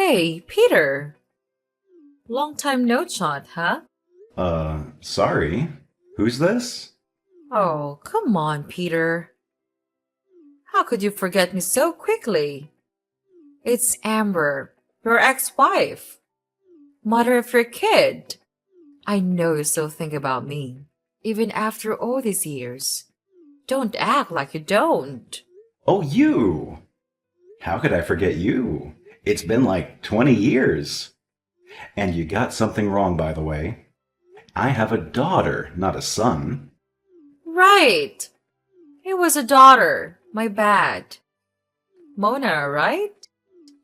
Hey, Peter. Long time no chat, huh? Sorry. Who's this? Oh, come on, Peter. How could you forget me so quickly? It's Amber, your ex-wife, mother of your kid. I know you still think about me, even after all these years. Don't act like you don't. Oh, you! How could I forget you? It's been like 20 years. And you got something wrong, by the way. I have a daughter, not a son. Right. It was a daughter. My bad. Mona, right?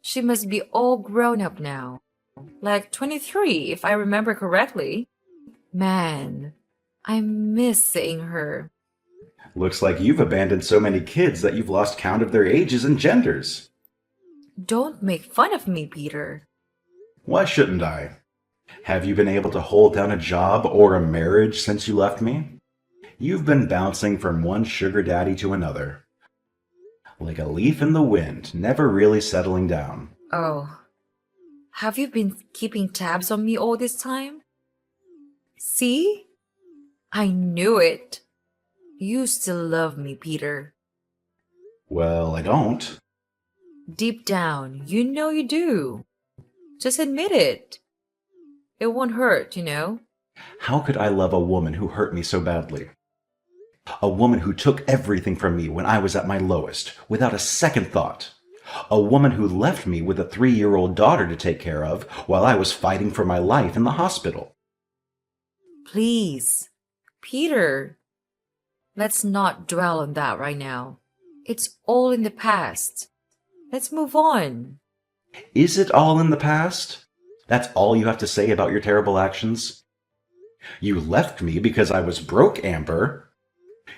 She must be all grown up now. Like 23, if I remember correctly. Man, I miss seeing her. Looks like you've abandoned so many kids that you've lost count of their ages and genders. Don't make fun of me, Peter. Why shouldn't I? Have you been able to hold down a job or a marriage since you left me? You've been bouncing from one sugar daddy to another. Like a leaf in the wind, never really settling down. Oh, have you been keeping tabs on me all this time? See? I knew it. You still love me, Peter. Well, I don't. Deep down, you know you do. Just admit it. It won't hurt, you know? How could I love a woman who hurt me so badly? A woman who took everything from me when I was at my lowest, without a second thought. A woman who left me with a 3-year-old daughter to take care of while I was fighting for my life in the hospital. Please, Peter, let's not dwell on that right now. It's all in the past. Let's move on. Is it all in the past? That's all you have to say about your terrible actions? You left me because I was broke, Amber.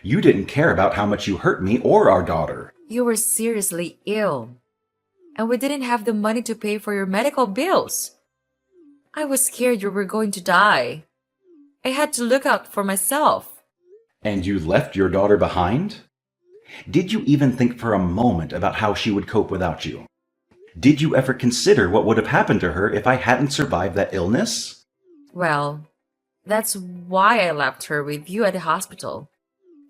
You didn't care about how much you hurt me or our daughter. You were seriously ill, and we didn't have the money to pay for your medical bills. I was scared you were going to die. I had to look out for myself. And you left your daughter behind? Did you even think for a moment about how she would cope without you? Did you ever consider what would have happened to her if I hadn't survived that illness? Well, that's why I left her with you at the hospital.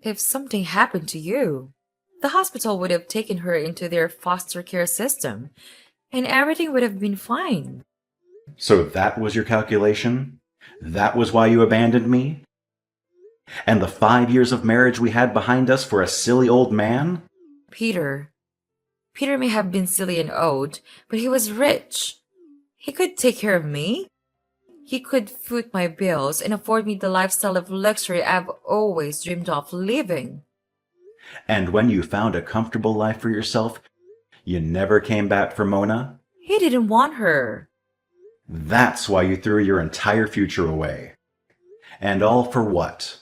If something happened to you, the hospital would have taken her into their foster care system, and everything would have been fine. So that was your calculation? That was why you abandoned me? And the 5 years of marriage we had behind us for a silly old man? Peter may have been silly and old, but he was rich. He could take care of me. He could foot my bills and afford me the lifestyle of luxury I've always dreamed of living. And when you found a comfortable life for yourself, you never came back for Mona? He didn't want her. That's why you threw your entire future away. And all for what?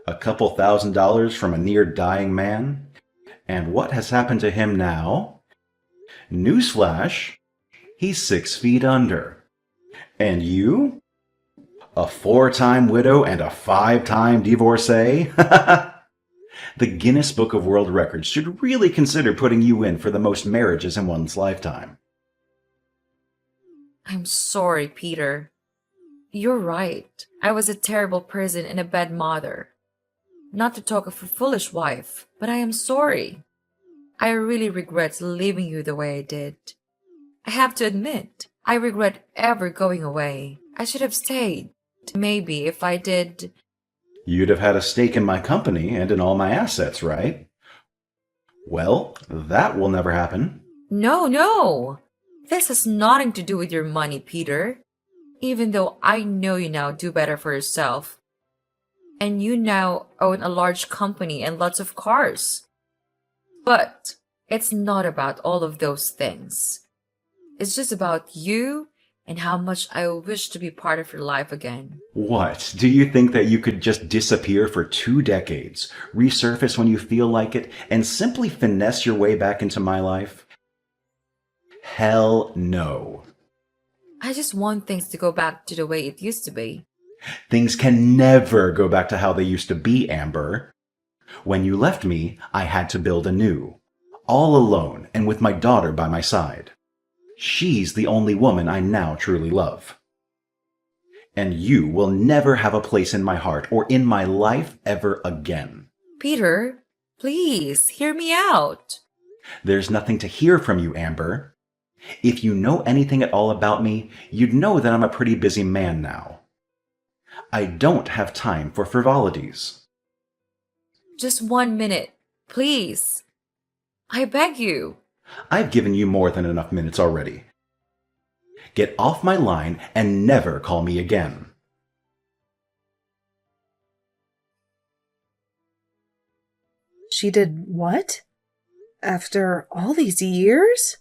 A couple $1,000s from a near-dying man? And what has happened to him now? Newsflash, he's 6 feet under. And you? A 4-time widow and a 5-time divorcee? The Guinness Book of World Records should really consider putting you in for the most marriages in one's lifetime. I'm sorry, Peter. You're right. I was a terrible person and a bad mother. Not to talk of a foolish wife, but I am sorry. I really regret leaving you the way I did. I have to admit, I regret ever going away. I should have stayed. Maybe if I did. You'd have had a stake in my company and in all my assets, right? Well, that will never happen. No. This has nothing to do with your money, Peter. Even though I know you now do better for yourself. And you now own a large company and lots of cars. But it's not about all of those things. It's just about you and how much I wish to be part of your life again. What? Do you think that you could just disappear for 2 decades, resurface when you feel like it, and simply finesse your way back into my life? Hell no. I just want things to go back to the way it used to be. Things can never go back to how they used to be, Amber. When you left me, I had to build anew, all alone and with my daughter by my side. She's the only woman I now truly love. And you will never have a place in my heart or in my life ever again. Peter, please, hear me out. There's nothing to hear from you, Amber. If you know anything at all about me, you'd know that I'm a pretty busy man now. I don't have time for frivolities. Just 1 minute, please. I beg you. I've given you more than enough minutes already. Get off my line and never call me again. She did what? After all these years?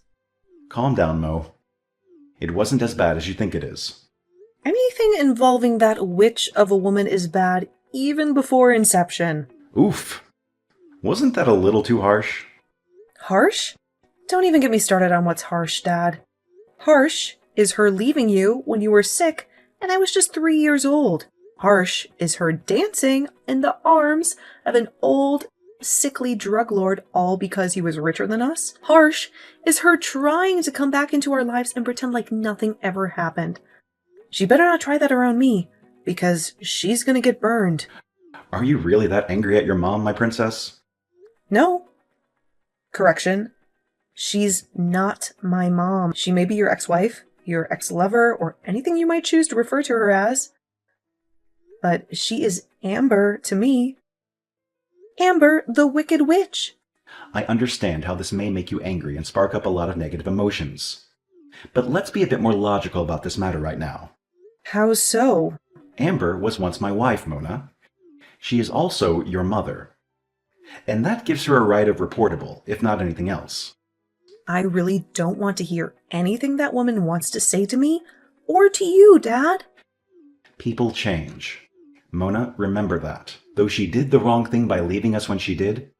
Calm down, Mo. It wasn't as bad as you think it is. Anything involving that witch of a woman is bad even before inception. Oof. Wasn't that a little too harsh? Harsh? Don't even get me started on what's harsh, Dad. Harsh is her leaving you when you were sick and I was just 3 years old. Harsh is her dancing in the arms of an old, sickly drug lord all because he was richer than us. Harsh is her trying to come back into our lives and pretend like nothing ever happened. She better not try that around me, because she's gonna get burned. Are you really that angry at your mom, my princess? No. Correction. She's not my mom. She may be your ex-wife, your ex-lover, or anything you might choose to refer to her as. But she is Amber to me. Amber, the Wicked Witch. I understand how this may make you angry and spark up a lot of negative emotions. But let's be a bit more logical about this matter right now. How so? Amber was once my wife, Mona. She is also your mother. And that gives her a right of reportable, if not anything else. I really don't want to hear anything that woman wants to say to me or to you, Dad. People change. Mona, remember that. Though she did the wrong thing by leaving us when she did,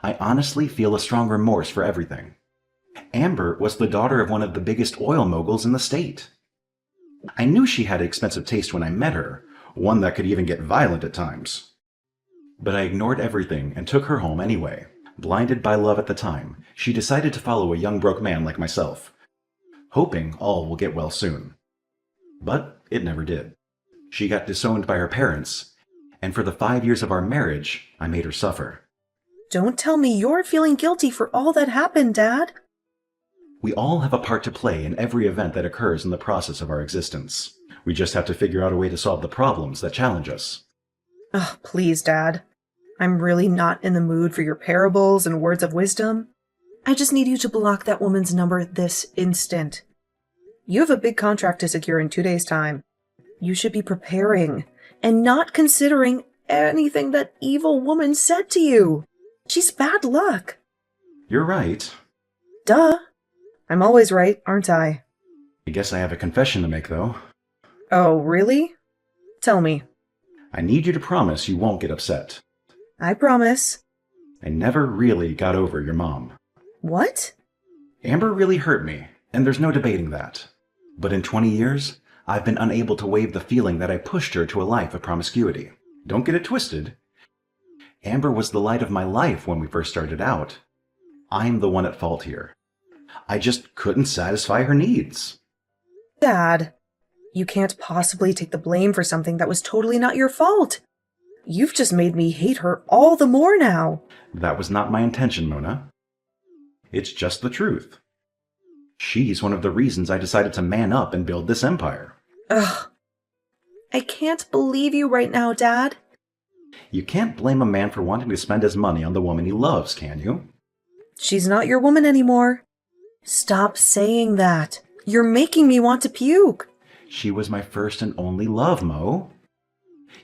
I honestly feel a strong remorse for everything. Amber was the daughter of one of the biggest oil moguls in the state. I knew she had expensive taste when I met her, one that could even get violent at times. But I ignored everything and took her home anyway. Blinded by love at the time, she decided to follow a young broke man like myself, hoping all will get well soon. But it never did. She got disowned by her parents, and for the 5 years of our marriage, I made her suffer. Don't tell me you're feeling guilty for all that happened, Dad. We all have a part to play in every event that occurs in the process of our existence. We just have to figure out a way to solve the problems that challenge us. Oh, please, Dad. I'm really not in the mood for your parables and words of wisdom. I just need you to block that woman's number this instant. You have a big contract to secure in 2 days' time. You should be preparing and not considering anything that evil woman said to you. She's bad luck. You're right. Duh. I'm always right, aren't I? I guess I have a confession to make, though. Oh, really? Tell me. I need you to promise you won't get upset. I promise. I never really got over your mom. What? Amber really hurt me, and there's no debating that. But in 20 years, I've been unable to waive the feeling that I pushed her to a life of promiscuity. Don't get it twisted. Amber was the light of my life when we first started out. I'm the one at fault here. I just couldn't satisfy her needs. Dad, you can't possibly take the blame for something that was totally not your fault. You've just made me hate her all the more now. That was not my intention, Mona. It's just the truth. She's one of the reasons I decided to man up and build this empire. Ugh. I can't believe you right now, Dad. You can't blame a man for wanting to spend his money on the woman he loves, can you? She's not your woman anymore. Stop saying that. You're making me want to puke. She was my first and only love, Mo.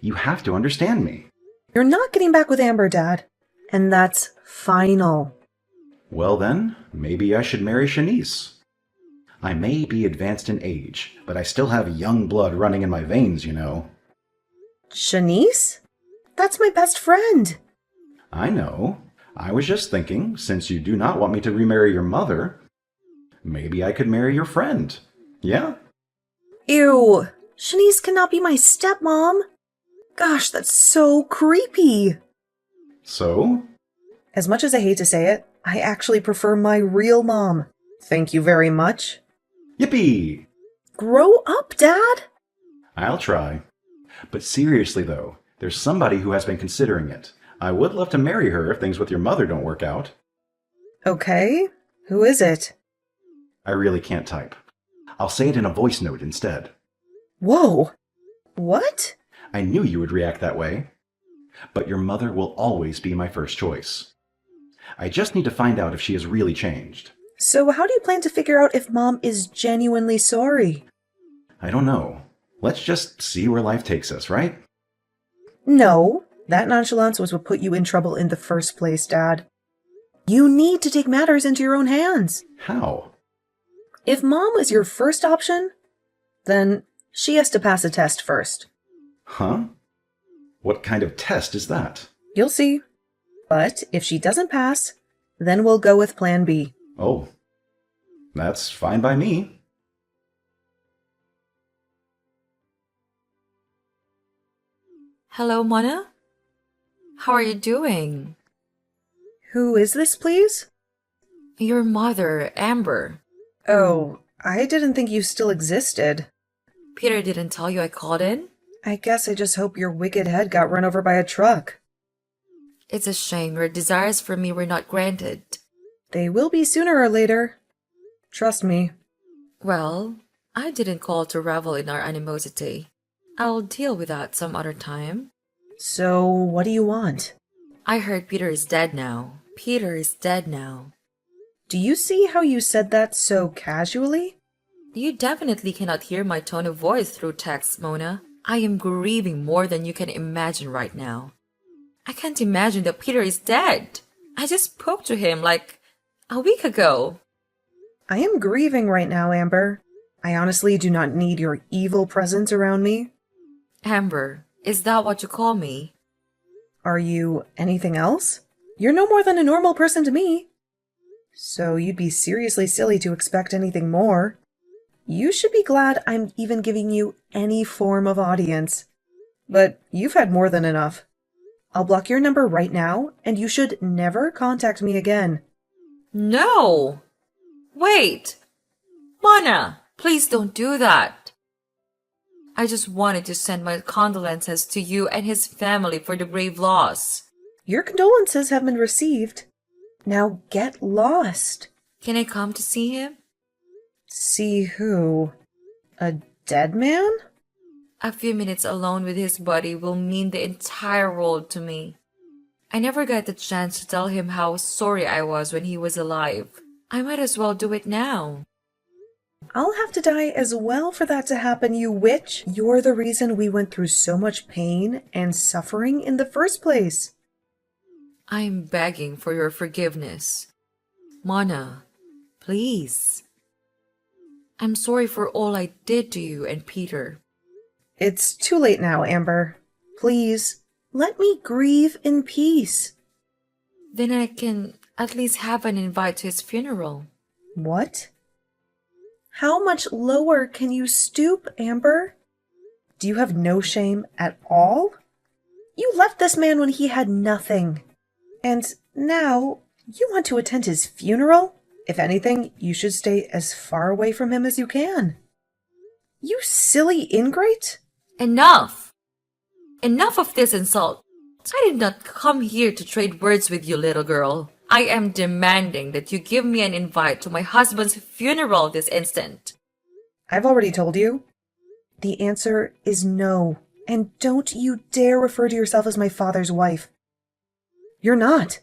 You have to understand me. You're not getting back with Amber, Dad. And that's final. Well then, maybe I should marry Shanice. I may be advanced in age, but I still have young blood running in my veins, you know. Shanice? That's my best friend. I know. I was just thinking, since you do not want me to remarry your mother, maybe I could marry your friend. Yeah? Ew. Shanice cannot be my stepmom. Gosh, that's so creepy. So? As much as I hate to say it, I actually prefer my real mom. Thank you very much. Yippee! Grow up, Dad! I'll try. But seriously, though, there's somebody who has been considering it. I would love to marry her if things with your mother don't work out. Okay, who is it? I really can't type. I'll say it in a voice note instead. Whoa! What? I knew you would react that way. But your mother will always be my first choice. I just need to find out if she has really changed. So how do you plan to figure out if Mom is genuinely sorry? I don't know. Let's just see where life takes us, right? No, that nonchalance was what put you in trouble in the first place, Dad. You need to take matters into your own hands. How? If Mom was your first option, then she has to pass a test first. Huh? What kind of test is that? You'll see. But if she doesn't pass, then we'll go with Plan B. Oh, that's fine by me. Hello, Mona? How are you doing? Who is this, please? Your mother, Amber. Oh, I didn't think you still existed. Peter didn't tell you I called in? I guess I just hope your wicked head got run over by a truck. It's a shame your desires for me were not granted. They will be sooner or later. Trust me. Well, I didn't call to revel in our animosity. I'll deal with that some other time. So, what do you want? I heard Peter is dead now. Peter is dead now. Do you see how you said that so casually? You definitely cannot hear my tone of voice through text, Mona. I am grieving more than you can imagine right now. I can't imagine that Peter is dead. I just spoke to him like a week ago. I am grieving right now, Amber. I honestly do not need your evil presence around me. Amber, is that what you call me? Are you anything else? You're no more than a normal person to me. So you'd be seriously silly to expect anything more. You should be glad I'm even giving you any form of audience. But you've had more than enough. I'll block your number right now, and you should never contact me again. No! Wait! Mona, please don't do that. I just wanted to send my condolences to you and his family for the grave loss. Your condolences have been received. Now get lost. Can I come to see him? See who? A dead man? A few minutes alone with his body will mean the entire world to me. I never got the chance to tell him how sorry I was when he was alive. I might as well do it now. I'll have to die as well for that to happen, you witch. You're the reason we went through so much pain and suffering in the first place. I'm begging for your forgiveness. Mona, please. I'm sorry for all I did to you and Peter. It's too late now, Amber. Please, let me grieve in peace. Then I can at least have an invite to his funeral. What? How much lower can you stoop, Amber? Do you have no shame at all? You left this man when he had nothing. And now you want to attend his funeral? If anything, you should stay as far away from him as you can. You silly ingrate! Enough! Enough of this insult. I did not come here to trade words with you, little girl. I am demanding that you give me an invite to my husband's funeral this instant. I've already told you. The answer is no. And don't you dare refer to yourself as my father's wife. You're not.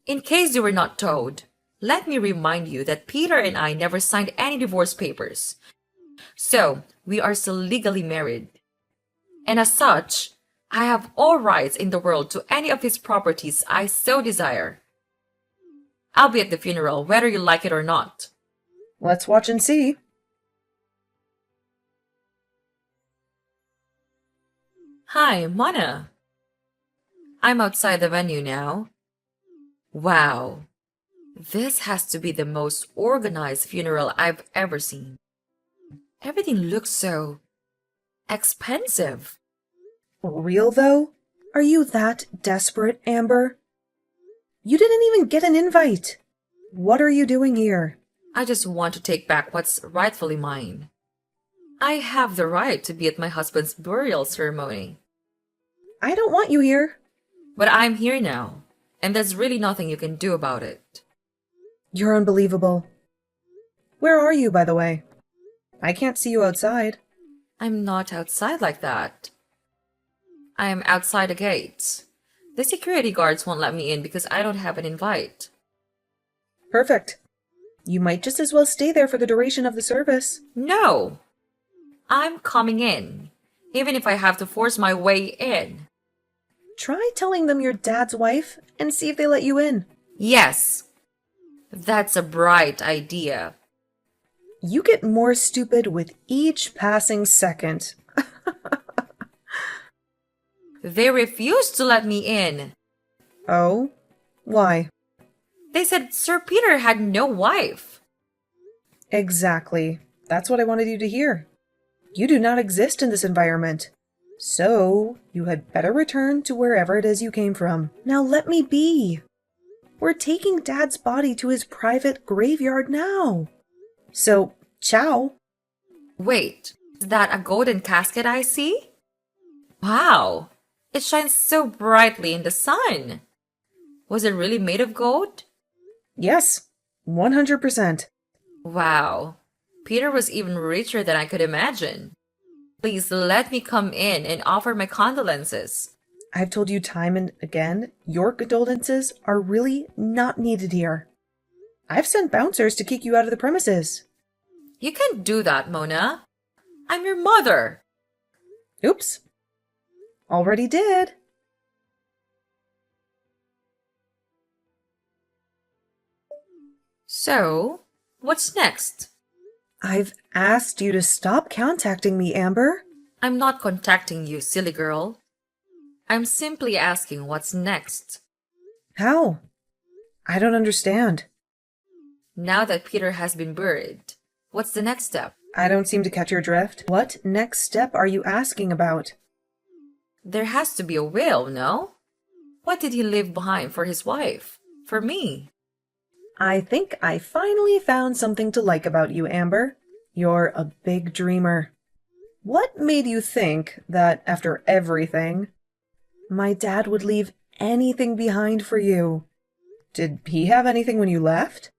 In case you were not told, let me remind you that Peter and I never signed any divorce papers. So, we are still legally married. And as such, I have all rights in the world to any of his properties I so desire. I'll be at the funeral, whether you like it or not. Let's watch and see. Hi, Mona. I'm outside the venue now. Wow. This has to be the most organized funeral I've ever seen. Everything looks so expensive. Real though? Are you that desperate, Amber? You didn't even get an invite. What are you doing here? I just want to take back what's rightfully mine. I have the right to be at my husband's burial ceremony. I don't want you here. But I'm here now, and there's really nothing you can do about it. You're unbelievable. Where are you, by the way? I can't see you outside. I'm not outside like that. I'm outside the gates. The security guards won't let me in because I don't have an invite. Perfect. You might just as well stay there for the duration of the service. No! I'm coming in, even if I have to force my way in. Try telling them you're Dad's wife and see if they let you in. Yes, that's a bright idea. You get more stupid with each passing second. They refused to let me in. Oh? Why? They said Sir Peter had no wife. Exactly. That's what I wanted you to hear. You do not exist in this environment. So, you had better return to wherever it is you came from. Now let me be. We're taking Dad's body to his private graveyard now. So, ciao. Wait, is that a golden casket I see? Wow, it shines so brightly in the sun. Was it really made of gold? Yes, 100%. Wow, Peter was even richer than I could imagine. Please let me come in and offer my condolences. I've told you time and again, your condolences are really not needed here. I've sent bouncers to kick you out of the premises. You can't do that, Mona. I'm your mother. Oops. Already did. So, what's next? I've asked you to stop contacting me, Amber. I'm not contacting you, silly girl. I'm simply asking what's next. How? I don't understand. Now that Peter has been buried, what's the next step? I don't seem to catch your drift. What next step are you asking about? There has to be a will, no? What did he leave behind for his wife? For me? I think I finally found something to like about you, Amber. You're a big dreamer. What made you think that, after everything, my dad would leave anything behind for you? Did he have anything when you left?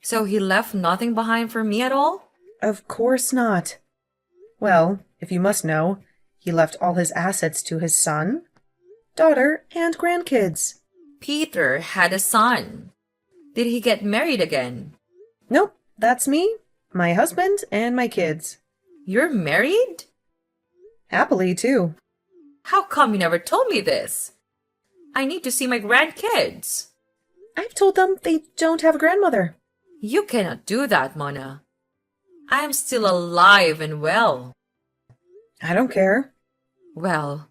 So he left nothing behind for me at all? Of course not. Well, if you must know, he left all his assets to his son, daughter, and grandkids. Peter had a son. Did he get married again? Nope, that's me, my husband, and my kids. You're married? Happily, too. How come you never told me this? I need to see my grandkids. I've told them they don't have a grandmother. You cannot do that, Mona. I am still alive and well. I don't care. Well,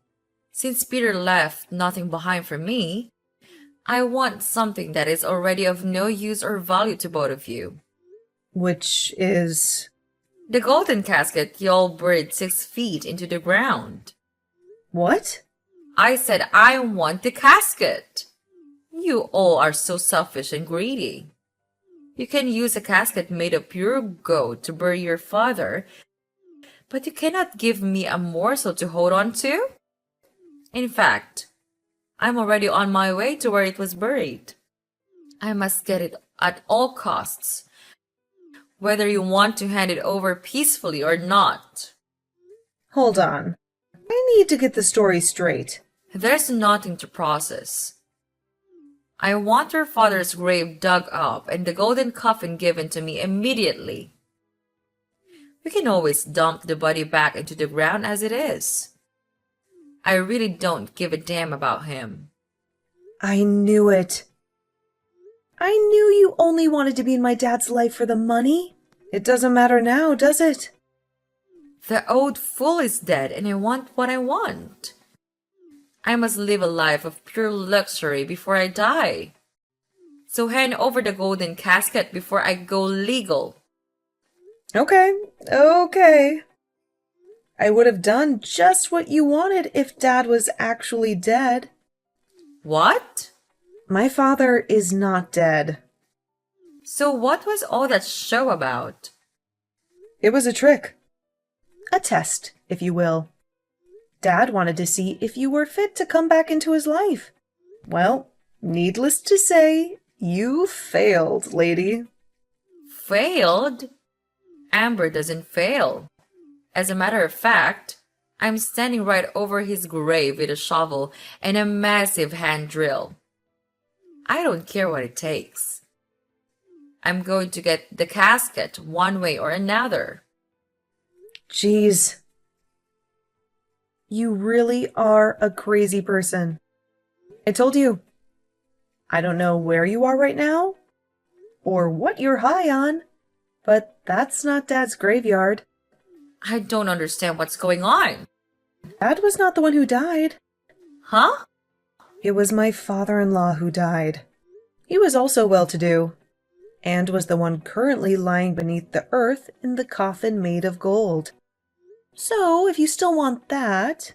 since Peter left nothing behind for me, I want something that is already of no use or value to both of you. Which is... The golden casket y'all buried 6 feet into the ground. What? I said I want the casket. You all are so selfish and greedy. You can use a casket made of pure gold to bury your father, but you cannot give me a morsel to hold on to? In fact, I'm already on my way to where it was buried. I must get it at all costs, whether you want to hand it over peacefully or not. Hold on. I need to get the story straight. There's nothing to process. I want your father's grave dug up and the golden coffin given to me immediately. We can always dump the body back into the ground as it is. I really don't give a damn about him. I knew it. I knew you only wanted to be in my dad's life for the money. It doesn't matter now, does it? The old fool is dead and I want what I want. I must live a life of pure luxury before I die. So hand over the golden casket before I go legal. Okay. I would have done just what you wanted if Dad was actually dead. What? My father is not dead. So what was all that show about? It was a trick. A test, if you will. Dad wanted to see if you were fit to come back into his life. Well, needless to say, you failed, lady. Failed? Amber doesn't fail. As a matter of fact, I'm standing right over his grave with a shovel and a massive hand drill. I don't care what it takes. I'm going to get the casket one way or another. Jeez. You really are a crazy person. I told you. I don't know where you are right now, or what you're high on, but that's not Dad's graveyard. I don't understand what's going on. Dad was not the one who died. Huh? It was my father-in-law who died. He was also well-to-do, and was the one currently lying beneath the earth in the coffin made of gold. So, if you still want that,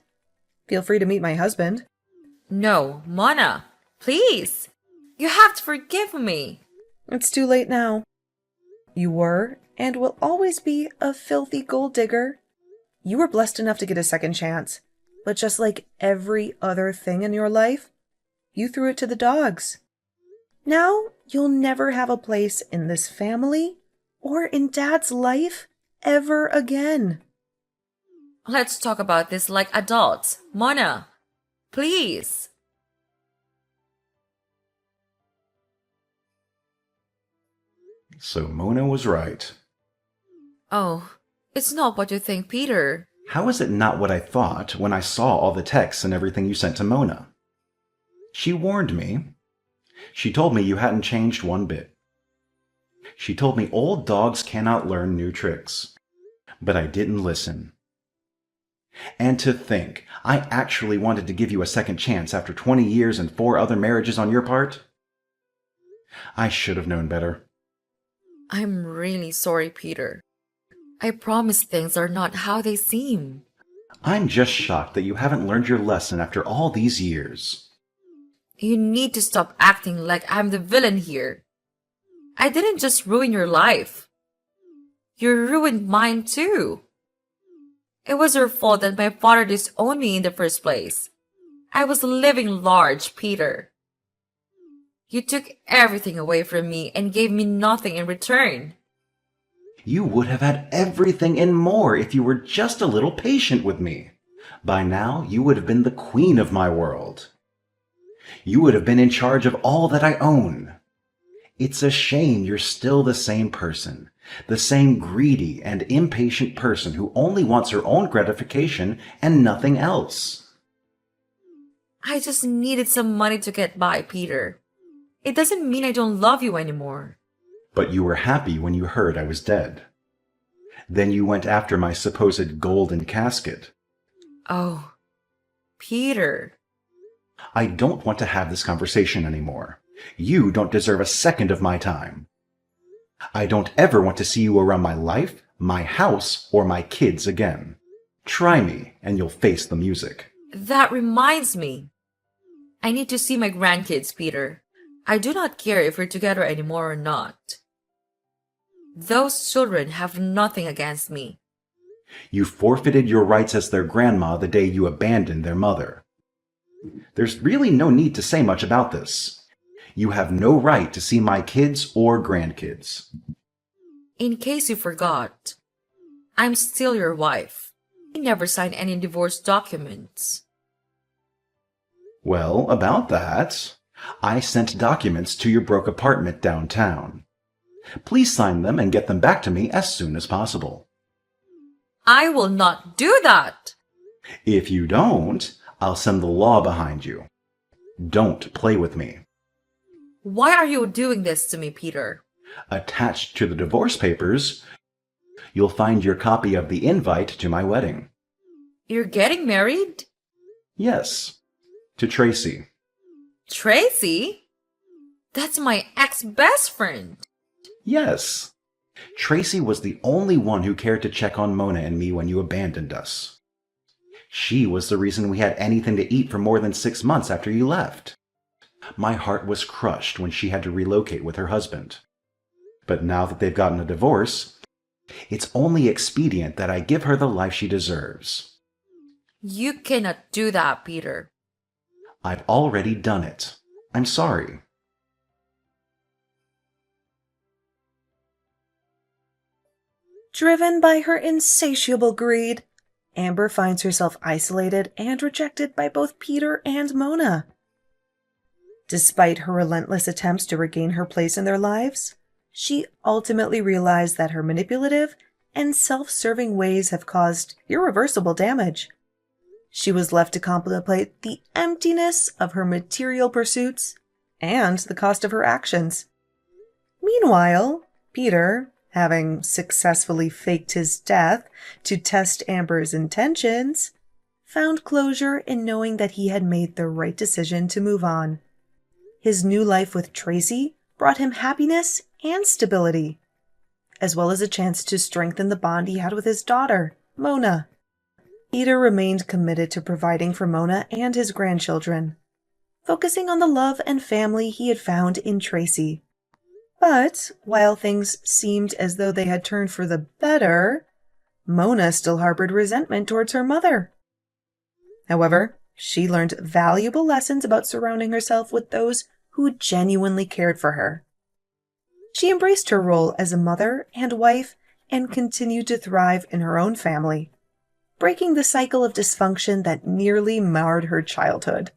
feel free to meet my husband. No, Mona, please. You have to forgive me. It's too late now. You were, and will always be, a filthy gold digger. You were blessed enough to get a second chance, but just like every other thing in your life, you threw it to the dogs. Now, you'll never have a place in this family or in Dad's life ever again. Let's talk about this like adults. Mona, please. So Mona was right. Oh, it's not what you think, Peter. How is it not what I thought when I saw all the texts and everything you sent to Mona? She warned me. She told me you hadn't changed one bit. She told me old dogs cannot learn new tricks. But I didn't listen. And to think, I actually wanted to give you a second chance after 20 years and 4 other marriages on your part? I should have known better. I'm really sorry, Peter. I promise things are not how they seem. I'm just shocked that you haven't learned your lesson after all these years. You need to stop acting like I'm the villain here. I didn't just ruin your life. You ruined mine too. It was your fault that my father disowned me in the first place. I was living large, Peter. You took everything away from me and gave me nothing in return. You would have had everything and more if you were just a little patient with me. By now, you would have been the queen of my world. You would have been in charge of all that I own. It's a shame you're still the same person, the same greedy and impatient person who only wants her own gratification and nothing else. I just needed some money to get by, Peter. It doesn't mean I don't love you anymore. But you were happy when you heard I was dead. Then you went after my supposed golden casket. Oh, Peter. I don't want to have this conversation anymore. You don't deserve a second of my time. I don't ever want to see you around my life, my house, or my kids again. Try me, and you'll face the music. That reminds me. I need to see my grandkids, Peter. I do not care if we're together anymore or not. Those children have nothing against me. You forfeited your rights as their grandma the day you abandoned their mother. There's really no need to say much about this. You have no right to see my kids or grandkids. In case you forgot, I'm still your wife. I never signed any divorce documents. Well, about that, I sent documents to your broke apartment downtown. Please sign them and get them back to me as soon as possible. I will not do that! If you don't, I'll send the law behind you. Don't play with me. Why are you doing this to me, Peter? Attached to the divorce papers, you'll find your copy of the invite to my wedding. You're getting married? Yes, to Tracy. Tracy? That's my ex-best friend. Yes. Tracy was the only one who cared to check on Mona and me when you abandoned us. She was the reason we had anything to eat for more than 6 months after you left. My heart was crushed when she had to relocate with her husband. But now that they've gotten a divorce, it's only expedient that I give her the life she deserves. You cannot do that, Peter. I've already done it. I'm sorry. Driven by her insatiable greed, Amber finds herself isolated and rejected by both Peter and Mona. Despite her relentless attempts to regain her place in their lives, she ultimately realized that her manipulative and self-serving ways have caused irreversible damage. She was left to contemplate the emptiness of her material pursuits and the cost of her actions. Meanwhile, Peter, having successfully faked his death to test Amber's intentions, found closure in knowing that he had made the right decision to move on. His new life with Tracy brought him happiness and stability, as well as a chance to strengthen the bond he had with his daughter, Mona. Peter remained committed to providing for Mona and his grandchildren, focusing on the love and family he had found in Tracy. But while things seemed as though they had turned for the better, Mona still harbored resentment towards her mother. However, she learned valuable lessons about surrounding herself with those who genuinely cared for her. She embraced her role as a mother and wife and continued to thrive in her own family, breaking the cycle of dysfunction that nearly marred her childhood.